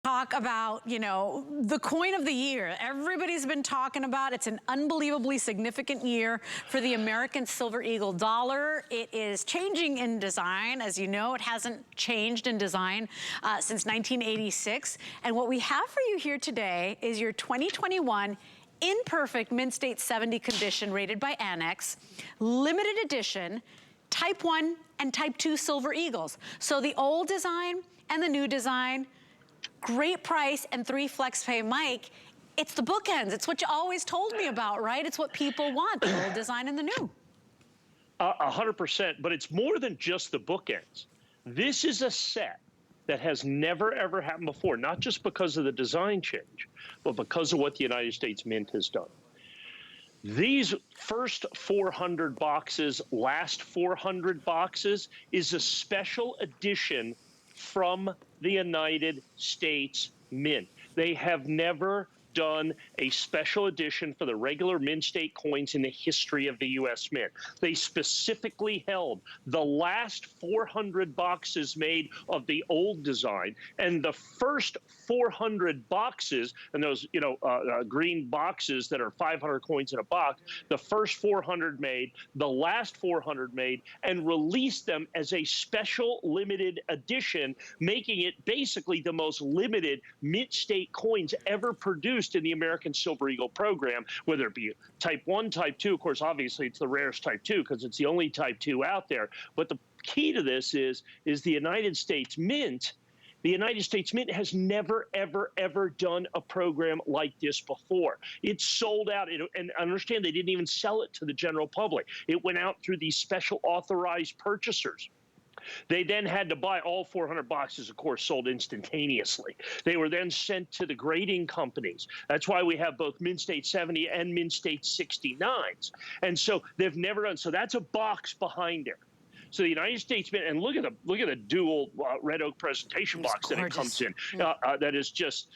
Talk about, you know, the coin of the year. Everybody's been talking about it's an unbelievably significant year for the American Silver Eagle dollar. It is changing in design. As you know, it hasn't changed in design since 1986. And what we have for you here today is your 2021 in perfect Mint State 70 condition rated by ANACS, limited edition, Type 1 and Type 2 Silver Eagles. So the old design and the new design, great price and 3 flex pay. Mike, it's the bookends. It's what you always told me about, right? It's what people want, the old design and the new. 100%, but it's more than just the bookends. This is a set that has never, ever happened before, not just because of the design change, but because of what the United States Mint has done. These first 400 boxes, last 400 boxes, is a special edition from the United States Mint. They have never done a special edition for the regular Mint State coins in the history of the U.S. Mint. They specifically held the last 400 boxes made of the old design, and the first 400 boxes, and those, you know, green boxes that are 500 coins in a box, the first 400 made, the last 400 made, and released them as a special limited edition, making it basically the most limited Mint State coins ever produced in the American Silver Eagle program, whether it be Type 1, Type 2. Of course, obviously, it's the rarest Type 2 because it's the only Type 2 out there. But the key to this is the United States Mint. The United States Mint has never, ever, ever done a program like this before. It's sold out, and understand they didn't even sell it to the general public. It went out through these special authorized purchasers. They then had to buy all 400 boxes, of course, sold instantaneously. They were then sent to the grading companies. That's why we have both Mint State 70 and Mint State 69s. And so they've never done, so that's a box behind there. So the United States Mint, and look at the dual red oak presentation box that it comes in. That is just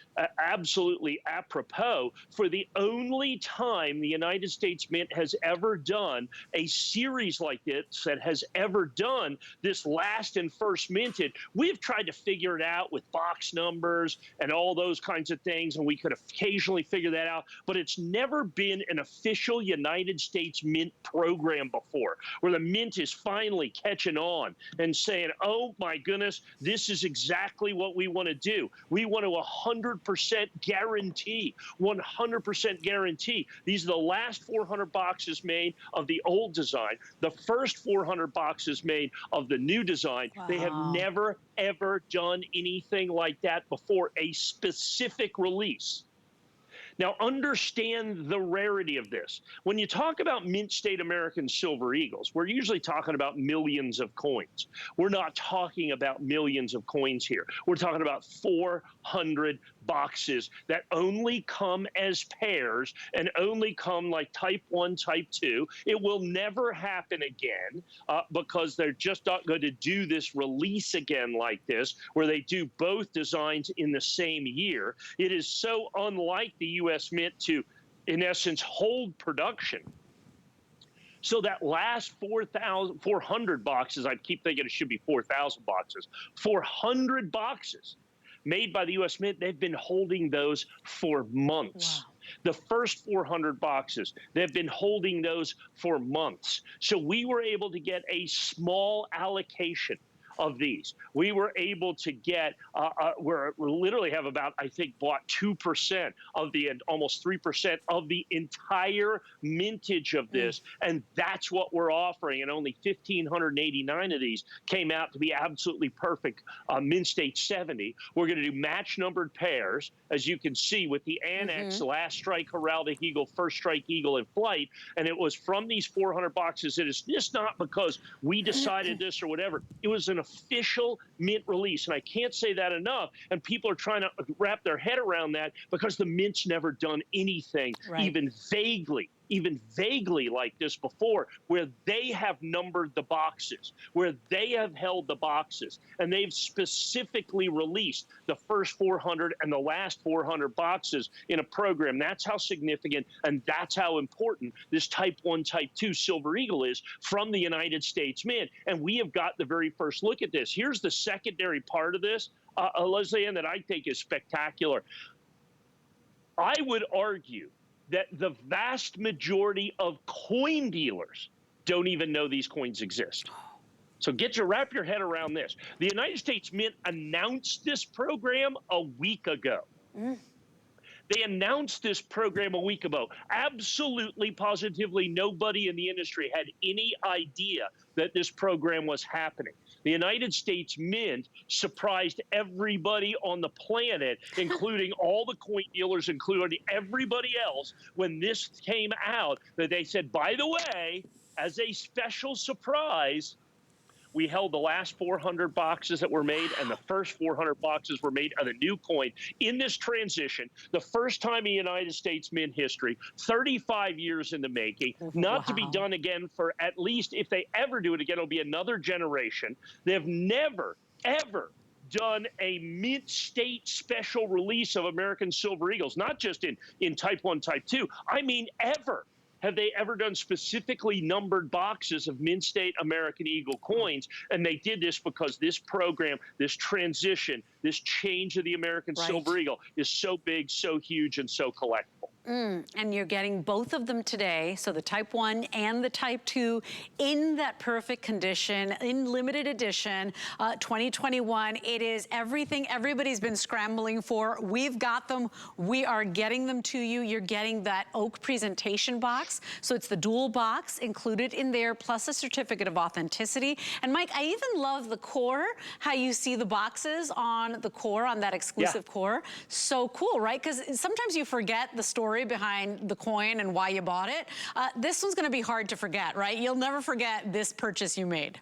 absolutely apropos for the only time the United States Mint has ever done a series like this, that has ever done this last and first minted. We've tried to figure it out with box numbers and all those kinds of things, and we could occasionally figure that out, but it's never been an official United States Mint program before, where the Mint is finally catching on and saying, oh my goodness, this is exactly what we want to do. We want to 100% guarantee, 100% guarantee. These are the last 400 boxes made of the old design, the first 400 boxes made of the new design. Wow. They have never, ever done anything like that before, a specific release. Now, understand the rarity of this. When you talk about Mint State American Silver Eagles, we're usually talking about millions of coins. We're not talking about millions of coins here. We're talking about 400 boxes that only come as pairs and only come like Type 1, Type 2. It will never happen again because they're just not going to do this release again like this, where they do both designs in the same year. It is so unlike the U.S. Mint to, in essence, hold production. So that last 400 boxes, I keep thinking it should be 4,000 boxes, 400 boxes made by the U.S. Mint, they've been holding those for months. Wow. The first 400 boxes, they've been holding those for months. So we were able to get a small allocation of these. We were able to get, we literally have about, I think, bought 2% of the, and almost 3% of the entire mintage of this, and that's what we're offering, and only 1,589 of these came out to be absolutely perfect Mint State 70. We're going to do match-numbered pairs, as you can see, with the ANACS, Last Strike Heraldic Eagle, First Strike Eagle in flight, and it was from these 400 boxes. It is just not because we decided this or whatever. It was an official Mint release, and I can't say that enough, and people are trying to wrap their head around that because the Mint's never done anything even vaguely like this before, where they have numbered the boxes, where they have held the boxes, and they've specifically released the first 400 and the last 400 boxes in a program. That's how significant and that's how important this Type 1, Type 2 Silver Eagle is from the United States Mint. And we have got the very first look at this. Here's the secondary part of this. Leslie Ann, that I think is spectacular. I would argue that the vast majority of coin dealers don't even know these coins exist. So wrap your head around this. The United States Mint announced this program a week ago. They announced this program a week ago. Absolutely, positively, nobody in the industry had any idea that this program was happening. The United States Mint surprised everybody on the planet, including all the coin dealers, including everybody else, when this came out, that they said, by the way, as a special surprise, we held the last 400 boxes that were made, and the first 400 boxes were made of the new coin in this transition. The first time in United States Mint history, 35 years in the making, not to be done again for at least, if they ever do it again, it'll be another generation. They've never, ever done a mint state special release of American Silver Eagles, not just in Type 1, Type 2. I mean, ever. Have they ever done specifically numbered boxes of mint state American Eagle coins? And they did this because this program, this transition, this change of the American Silver Eagle is so big, so huge, and so collectible. And you're getting both of them today, so the Type 1 and the Type 2 in that perfect condition, in limited edition, 2021. It is everything everybody's been scrambling for. We've got them. We are getting them to you. You're getting that oak presentation box, so it's the dual box included in there, plus a certificate of authenticity. And Mike, I even love the core, how you see the boxes on the core, on that exclusive core. So cool, right? Because sometimes you forget the story behind the coin and why you bought it. This one's going to be hard to forget, right? You'll never forget this purchase you made.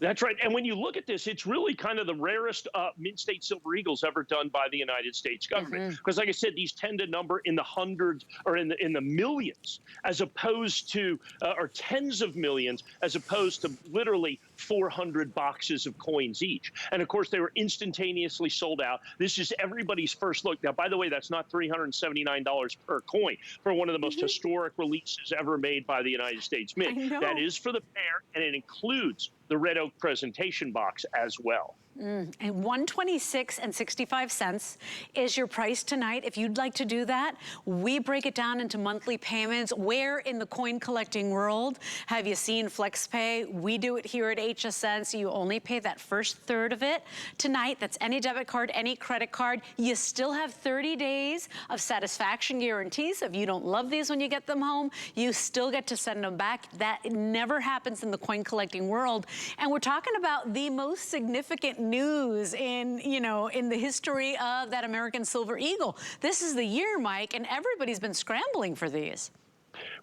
That's right. And when you look at this, it's really kind of the rarest mint state silver eagles ever done by the United States government. Because like I said, these tend to number in the hundreds or in the millions, as opposed to, or tens of millions, as opposed to literally 400 boxes of coins each. And of course, they were instantaneously sold out. This is everybody's first look. Now, by the way, that's not $379 per coin for one of the most historic releases ever made by the United States Mint. That is for the pair, and it includes the red oak presentation box as well. And $126.65 is your price tonight. If you'd like to do that, we break it down into monthly payments. Where in the coin collecting world have you seen FlexPay? We do it here at HSN, so you only pay that first third of it tonight. That's any debit card, any credit card. You still have 30 days of satisfaction guarantees. If you don't love these when you get them home, you still get to send them back. That never happens in the coin collecting world. And we're talking about the most significant news in, in the history of that American Silver Eagle. This is the year, Mike, and everybody's been scrambling for these.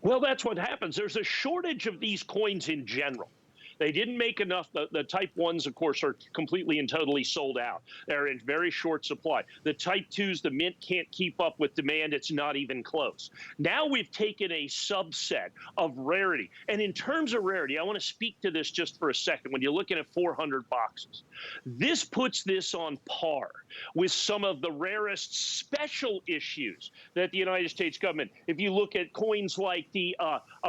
Well, that's what happens. There's a shortage of these coins in general. They didn't make enough. The Type 1s, of course, are completely and totally sold out. They're in very short supply. The Type 2s, the Mint can't keep up with demand. It's not even close. Now we've taken a subset of Rarity. And in terms of Rarity, I want to speak to this just for a second. When you're looking at 400 boxes, this puts this on par with some of the rarest special issues that the United States government, if you look at coins like the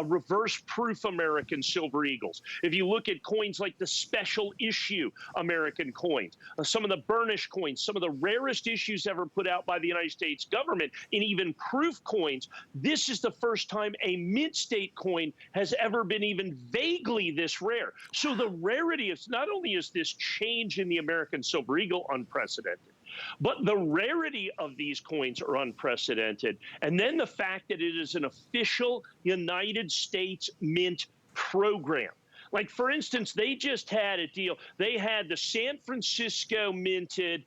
reverse proof American Silver Eagles, if you look at coins like the special issue American coins, some of the burnished coins, some of the rarest issues ever put out by the United States government, and even proof coins, this is the first time a mint state coin has ever been even vaguely this rare. So the rarity is, not only is this change in the American Silver Eagle unprecedented, but the rarity of these coins are unprecedented. And then the fact that it is an official United States Mint program. Like, for instance, they just had a deal. They had the San Francisco minted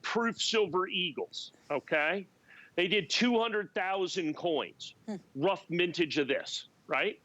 proof Silver Eagles, okay? They did 200,000 coins, rough mintage of this, right?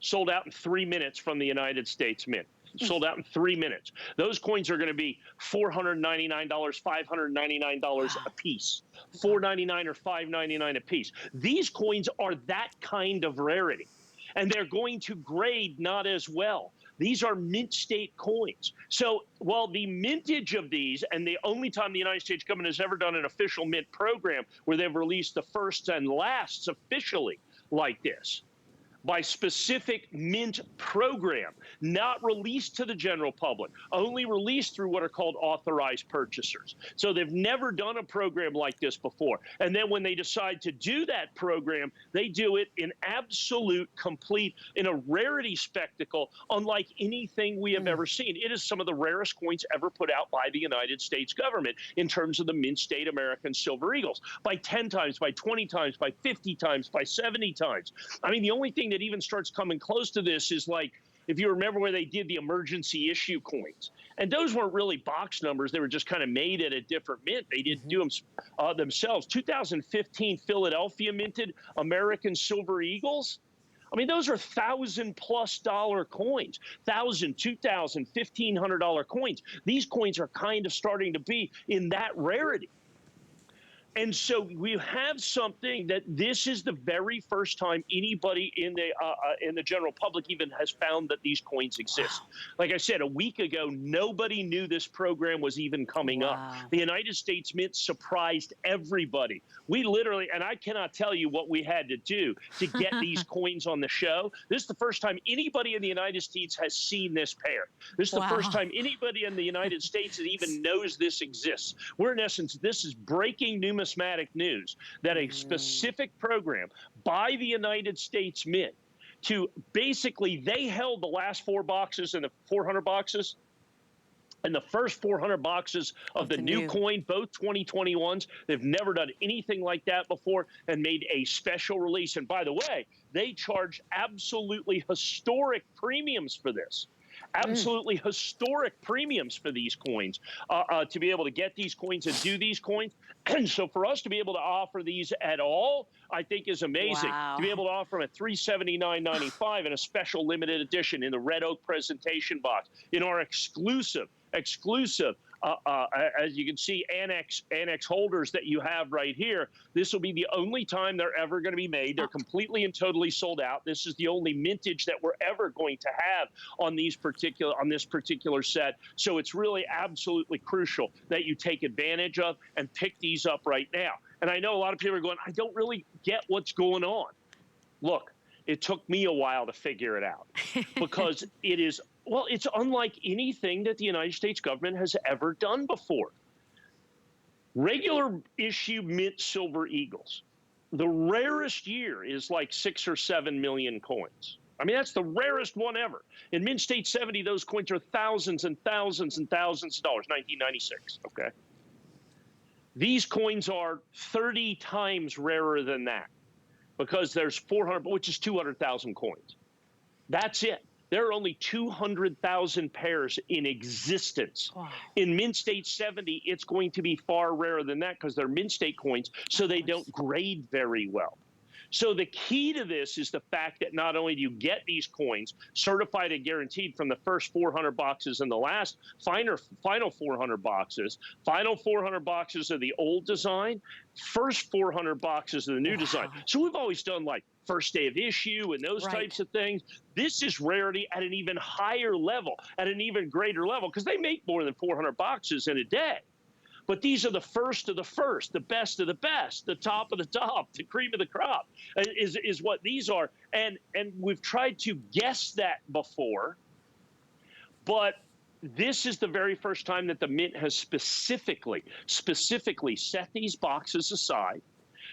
Sold out in 3 minutes from the United States Mint. Sold out in 3 minutes. Those coins are going to be $499, $599 a piece, $499 or $599 a piece. These coins are that kind of rarity, and they're going to grade not as well. These are mint state coins. So while the mintage of these, and the only time the United States government has ever done an official mint program where they've released the firsts and lasts officially like this, by specific mint program, not released to the general public, only released through what are called authorized purchasers. So they've never done a program like this before. And then when they decide to do that program, they do it in absolute, complete, in a rarity spectacle, unlike anything we have ever seen. It is some of the rarest coins ever put out by the United States government in terms of the mint state American Silver Eagles, by 10 times, by 20 times, by 50 times, by 70 times. I mean, the only thing that even starts coming close to this is like, if you remember where they did the emergency issue coins. And those weren't really box numbers. They were just kind of made at a different mint. They didn't do them themselves. 2015 Philadelphia minted American Silver Eagles. I mean, those are $1,000+ coins, $1,000, $2,000, $1,500 coins. These coins are kind of starting to be in that rarity. And so we have something that this is the very first time anybody in the general public even has found that these coins exist. Wow. Like I said, a week ago, nobody knew this program was even coming up. The United States Mint surprised everybody. We literally, and I cannot tell you what we had to do to get these coins on the show. This is the first time anybody in the United States has seen this pair. This is the first time anybody in the United States that even knows this exists. We're in essence, this is breaking numismatic news that a specific program by the United States Mint to basically, they held the last 4 boxes and the 400 boxes and the first 400 boxes of the new coin, both 2021s. They've never done anything like that before and made a special release. And by the way, they charge absolutely historic premiums for this. Absolutely historic premiums for these coins to be able to get these coins and do these coins. And so for us to be able to offer these at all, I think is amazing. To be able to offer them at $379.95 in a special limited edition in the red oak presentation box, in our exclusive, as you can see, annex holders that you have right here. This will be the only time they're ever going to be made. They're completely and totally sold out. This is the only mintage that we're ever going to have on this particular set. So it's really absolutely crucial that you take advantage of and pick these up right now. And I know a lot of people are going, I don't really get what's going on. Look, it took me a while to figure it out because it is, well, it's unlike anything that the United States government has ever done before. Regular issue mint Silver Eagles, the rarest year is like 6 or 7 million coins. I mean, that's the rarest one ever. In Mint State 70, those coins are thousands and thousands and thousands of dollars, 1996, okay? These coins are 30 times rarer than that because there's 400, which is 200,000 coins. That's it. There are only 200,000 pairs in existence. Wow. In Mint State 70, it's going to be far rarer than that because they're Mint State coins, so they don't grade very well. So the key to this is the fact that not only do you get these coins certified and guaranteed from the first 400 boxes and the last final 400 boxes, final 400 boxes of the old design, first 400 boxes of the new design. So we've always done like first day of issue and those types of things. This is Rarity at an even higher level, at an even greater level, because they make more than 400 boxes in a day. But these are the first of the first, the best of the best, the top of the top, the cream of the crop is what these are. And we've tried to guess that before, but this is the very first time that the Mint has specifically set these boxes aside,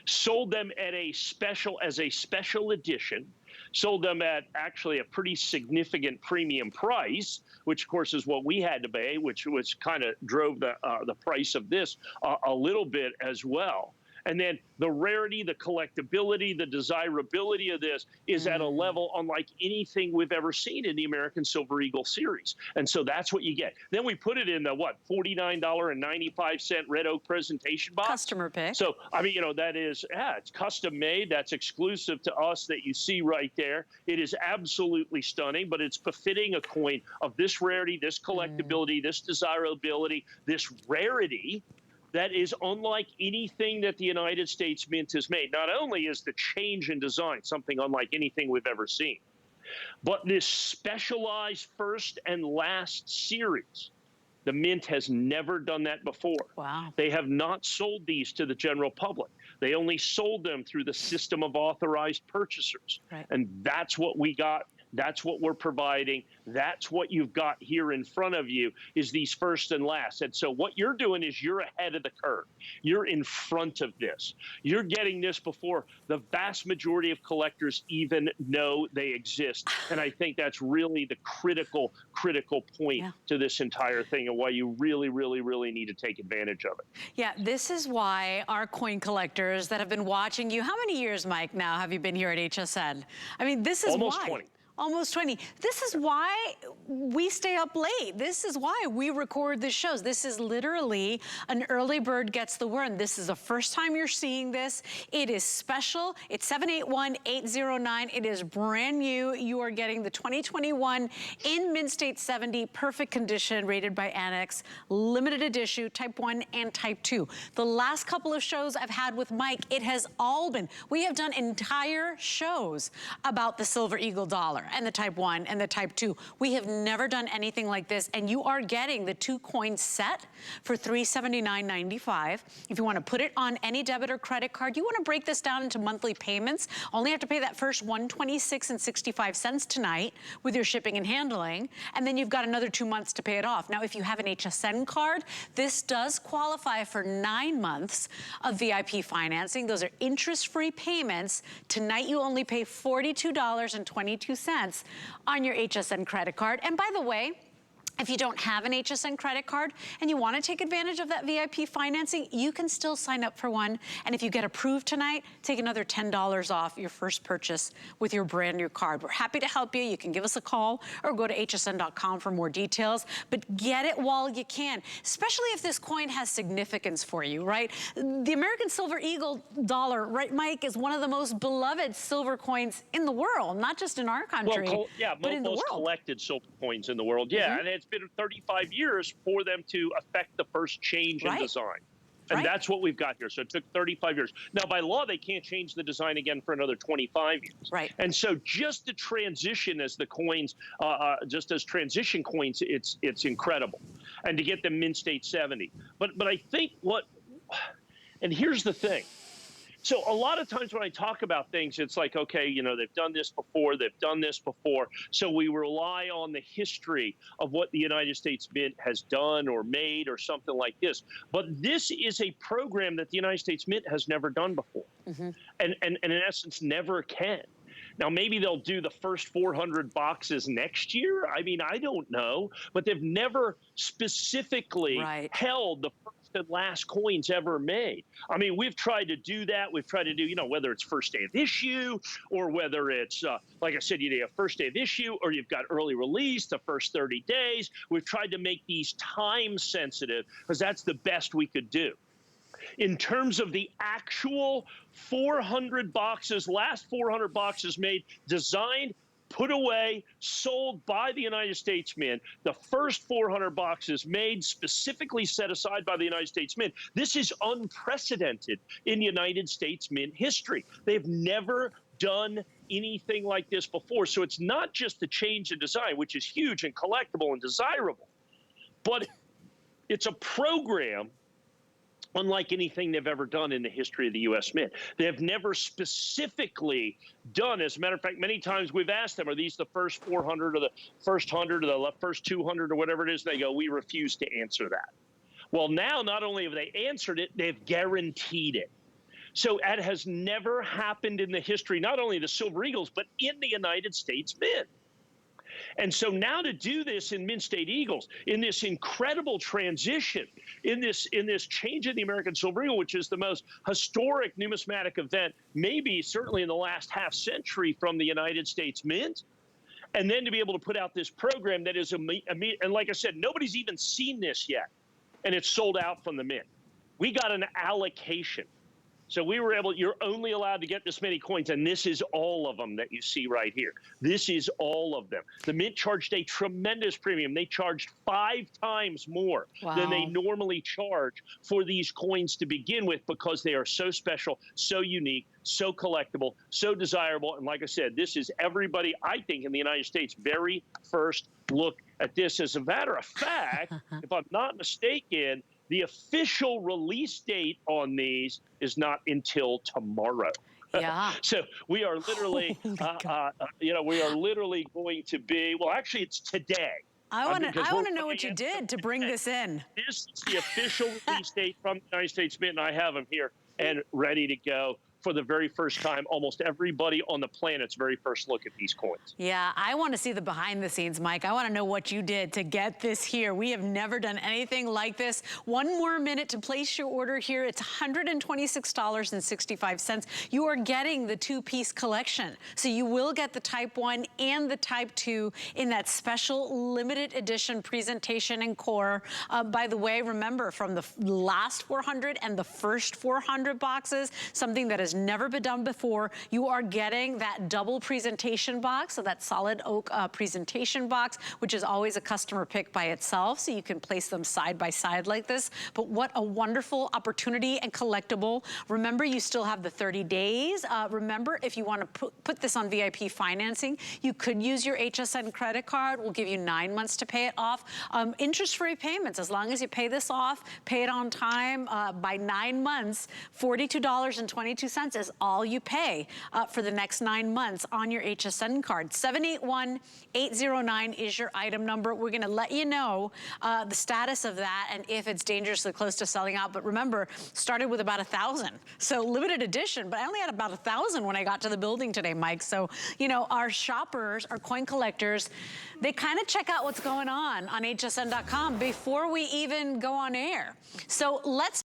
sold them at as a special edition, sold them at actually a pretty significant premium price, which of course is what we had to pay, which kind of drove the price of this a little bit as well. And then the rarity, the collectability, the desirability of this is at a level unlike anything we've ever seen in the American Silver Eagle series. And so that's what you get. Then we put it in the, what, $49.95 red oak presentation box. Customer pick. So, I mean, you know, that is, it's custom made. That's exclusive to us that you see right there. It is absolutely stunning, but it's befitting a coin of this rarity, this collectability, this desirability, this rarity that is unlike anything that the United States Mint has made. Not only is the change in design something unlike anything we've ever seen, but this specialized first and last series, the Mint has never done that before. Wow. They have not sold these to the general public. They only sold them through the system of authorized purchasers. Right. And that's what we got. That's what we're providing. That's what you've got here in front of you, is these first and last. And so what you're doing is you're ahead of the curve. You're in front of this. You're getting this before the vast majority of collectors even know they exist. And I think that's really the critical point to this entire thing, and why you really, really, really need to take advantage of it. Yeah, this is why our coin collectors that have been watching you, how many years, Mike, now have you been here at HSN? I mean, this is almost why. 20. Almost 20. This is why we stay up late. This is why we record the shows. This is literally an early bird gets the worm. This is the first time you're seeing this. It is special. It's 781-809. It is brand new. You are getting the 2021 in Mint State 70, perfect condition, rated by ANACS, limited edition, type 1 and type 2. The last couple of shows I've had with Mike, it has all been, we have done entire shows about the Silver Eagle dollar and the type 1 and the type 2. We have never done anything like this, and you are getting the 2-coin set for $379.95. If you want to put it on any debit or credit card, you want to break this down into monthly payments, only have to pay that first $126.65 tonight with your shipping and handling, and then you've got another 2 months to pay it off. Now, if you have an HSN card, this does qualify for 9 months of VIP financing. Those are interest-free payments. Tonight, you only pay $42.22 on your HSN credit card. And by the way, if you don't have an HSN credit card and you want to take advantage of that VIP financing, you can still sign up for one. And if you get approved tonight, take another $10 off your first purchase with your brand new card. We're happy to help you. You can give us a call or go to hsn.com for more details, but get it while you can, especially if this coin has significance for you, right? The American Silver Eagle dollar, right, Mike, is one of the most beloved silver coins in the world, not just in our country, but in the world. Most collected silver coins in the world. Yeah, and it's been 35 years for them to affect the first change in design. And that's what we've got here. So it took 35 years. Now, by law, they can't change the design again for another 25 years. Right. And so just the transition as the coins, just as transition coins, it's incredible. And to get them Mint State 70. But I think and here's the thing. So a lot of times when I talk about things, it's like, okay, you know, they've done this before, so we rely on the history of what the United States Mint has done or made or something like this. But this is a program that the United States Mint has never done before, and in essence never can. Now, maybe they'll do the first 400 boxes next year. I mean, I don't know, but they've never specifically held the first and last coins ever made. I mean, we've tried to do that. We've tried to do, you know, whether it's first day of issue or whether it's, like I said, you have first day of issue or you've got early release, the first 30 days. We've tried to make these time sensitive because that's the best we could do. In terms of the actual 400 boxes, last 400 boxes made, designed, put away, sold by the United States Mint, the first 400 boxes made, specifically set aside by the United States Mint. This is unprecedented in United States Mint history. They've never done anything like this before. So it's not just the change in design, which is huge and collectible and desirable, but it's a program unlike anything they've ever done in the history of the U.S. Mint. They have never specifically done, as a matter of fact, many times we've asked them, are these the first 400 or the first 100 or the first 200 or whatever it is? They go, we refuse to answer that. Well, now not only have they answered it, they've guaranteed it. So that has never happened in the history, not only of the Silver Eagles, but in the United States Mint. And so now to do this in Mint State Eagles, in this incredible transition, in this change in the American Silver Eagle, which is the most historic numismatic event, maybe certainly in the last half century from the United States Mint, and then to be able to put out this program that is, and like I said, nobody's even seen this yet, and it's sold out from the Mint. We got an allocation. So we were able, you're only allowed to get this many coins, and this is all of them that you see right here. This is all of them. The Mint charged a tremendous premium. They charged 5 times more than they normally charge for these coins to begin with, because they are so special, so unique, so collectible, so desirable. And like I said, this is everybody, I think, in the United States' very first look at this. As a matter of fact, if I'm not mistaken, The official release date on these is not until tomorrow. Yeah. So we are literally, we are literally going to be, well, actually it's today. I want Because to know what you did to bring this in. this is the official release date from the United States Mint, and I have them here and ready to go for the very first time. Almost everybody on the planet's very first look at these coins. Yeah, I want to see the behind the scenes, Mike. I want to know what you did to get this here. We have never done anything like this. One more minute to place your order here. It's $126.65. You are getting the two-piece collection. So you will get the Type 1 and the Type 2 in that special limited edition presentation and core. By the way, remember, from the last 400 and the first 400 boxes, something that has never been done before, you are getting that double presentation box, so that solid oak presentation box, which is always a customer pick by itself, so you can place them side by side like this. But what a wonderful opportunity and collectible. Remember, you still have the 30 days. Remember, if you want to put this on VIP financing, you could use your HSN credit card. We'll give you 9 months to pay it off. Interest-free payments, as long as you pay this off, pay it on time by 9 months, $42.22 is all you pay for the next 9 months on your HSN card. 781809 is your item number. We're gonna let you know the status of that and if it's dangerously close to selling out. But remember, started with about 1,000. So limited edition, but I only had about 1,000 when I got to the building today, Mike. So, you know, our shoppers, our coin collectors, they kind of check out what's going on hsn.com before we even go on air. So let's